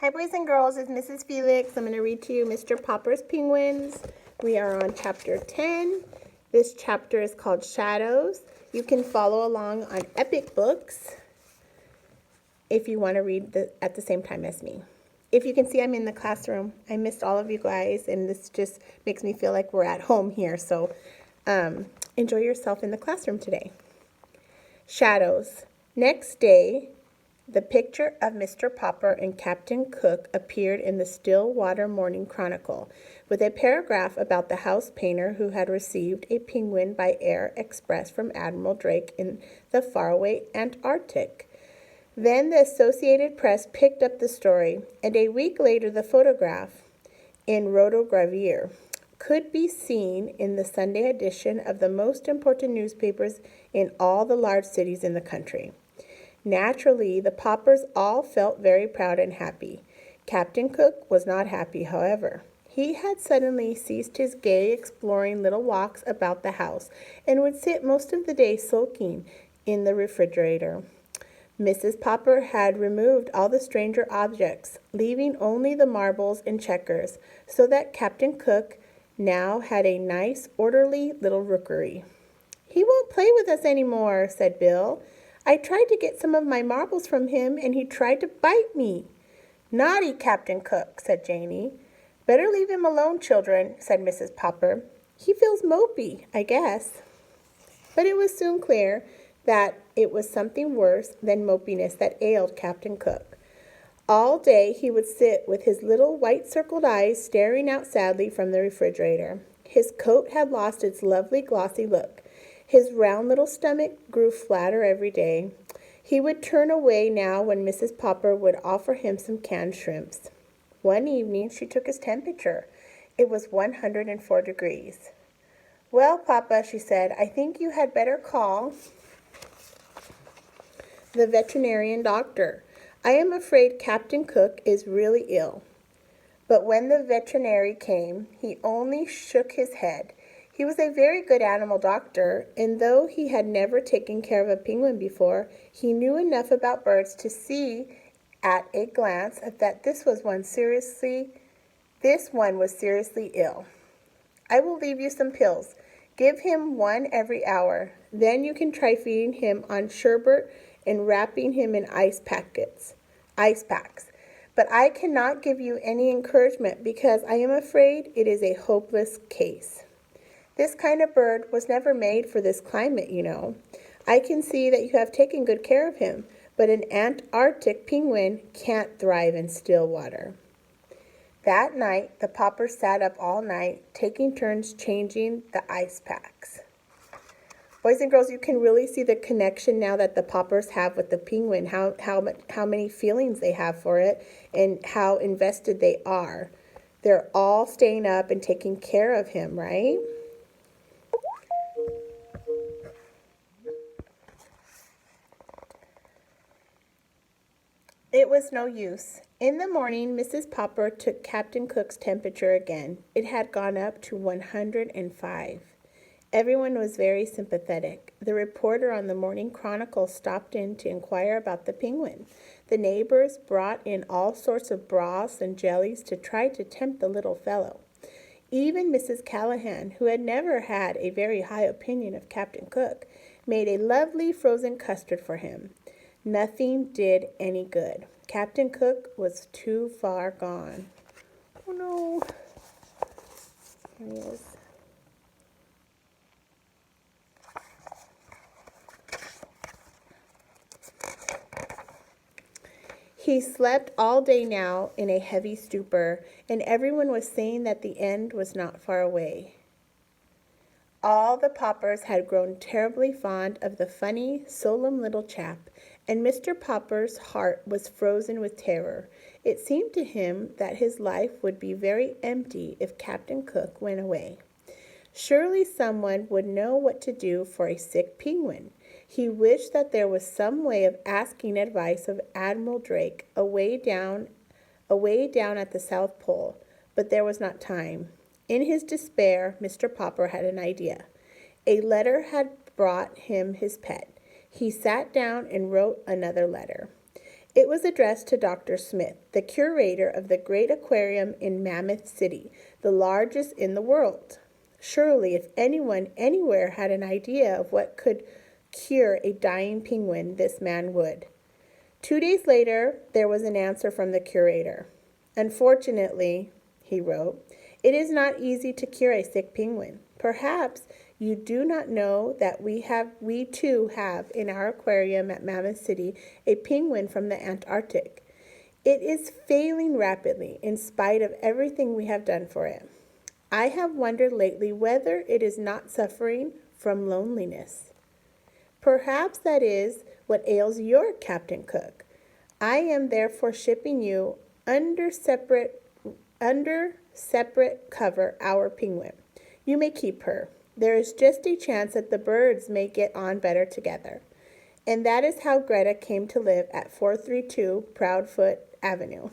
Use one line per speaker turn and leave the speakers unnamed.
Hi, boys and girls. It's Mrs. Felix. I'm going to read to you Mr. Popper's Penguins. We are on chapter 10. This chapter is called Shadows. You can follow along on Epic Books if you want to read at the same time as me. If you can see, I'm in the classroom. I missed all of you guys, and this just makes me feel like we're at home here. So enjoy yourself in the classroom today. Shadows. Next day, the picture of Mr. Popper and Captain Cook appeared in the Stillwater Morning Chronicle, with a paragraph about the house painter who had received a penguin by air express from Admiral Drake in the faraway Antarctic. Then the Associated Press picked up the story, and a week later the photograph, in rotogravure, could be seen in the Sunday edition of the most important newspapers in all the large cities in the country. Naturally, the Poppers all felt very proud and happy. Captain Cook was not happy, however. He had suddenly ceased his gay, exploring little walks about the house and would sit most of the day sulking in the refrigerator. Mrs. Popper had removed all the stranger objects, leaving only the marbles and checkers, so that Captain Cook now had a nice, orderly little rookery. "He won't play with us any more," said Bill. "I tried to get some of my marbles from him, and he tried to bite me." "Naughty Captain Cook," said Janey. "Better leave him alone, children," said Mrs. Popper. "He feels mopey, I guess." But it was soon clear that it was something worse than mopiness that ailed Captain Cook. All day he would sit with his little white-circled eyes staring out sadly from the refrigerator. His coat had lost its lovely glossy look. His round little stomach grew flatter every day. He would turn away now when Mrs. Popper would offer him some canned shrimps. One evening she took his temperature. It was 104 degrees. "Well, Papa," she said, "I think you had better call the veterinarian doctor. I am afraid Captain Cook is really ill." But when the veterinary came, he only shook his head. He was a very good animal doctor, and though he had never taken care of a penguin before, he knew enough about birds to see at a glance that this one was seriously ill. "I will leave you some pills. Give him one every hour. Then you can try feeding him on sherbet and wrapping him in ice packs. But I cannot give you any encouragement because I am afraid it is a hopeless case. This kind of bird was never made for this climate, you know. I can see that you have taken good care of him, but an Antarctic penguin can't thrive in still water." That night, the Poppers sat up all night, taking turns changing the ice packs. Boys and girls, you can really see the connection now that the Poppers have with the penguin, how many feelings they have for it, and how invested they are. They're all staying up and taking care of him, right? It was no use. In the morning, Mrs. Popper took Captain Cook's temperature again. It had gone up to 105. Everyone was very sympathetic. The reporter on the Morning Chronicle stopped in to inquire about the penguin. The neighbors brought in all sorts of broths and jellies to try to tempt the little fellow. Even Mrs. Callahan, who had never had a very high opinion of Captain Cook, made a lovely frozen custard for him. Nothing did any good. Captain Cook was too far gone. Oh no. Here he is. He slept all day now in a heavy stupor, and everyone was saying that the end was not far away. All the Poppers had grown terribly fond of the funny, solemn little chap, and Mr. Popper's heart was frozen with terror. It seemed to him that his life would be very empty if Captain Cook went away. Surely someone would know what to do for a sick penguin. He wished that there was some way of asking advice of Admiral Drake away down at the South Pole, but there was not time. In his despair, Mr. Popper had an idea. A letter had brought him his pet. He sat down and wrote another letter. It was addressed to Dr. Smith, the curator of the great aquarium in Mammoth City, the largest in the world. Surely, if anyone anywhere had an idea of what could cure a dying penguin, this man would. 2 days later, there was an answer from the curator. Unfortunately, he wrote, it is not easy to cure a sick penguin. Perhaps you do not know that we too have in our aquarium at Mammoth City a penguin from the Antarctic. It is failing rapidly in spite of everything we have done for it. I have wondered lately whether it is not suffering from loneliness. Perhaps that is what ails your Captain Cook. I am therefore shipping you under separate cover our penguin. You may keep her. There is just a chance that the birds may get on better together. And that is how Greta came to live at 432 Proudfoot Avenue.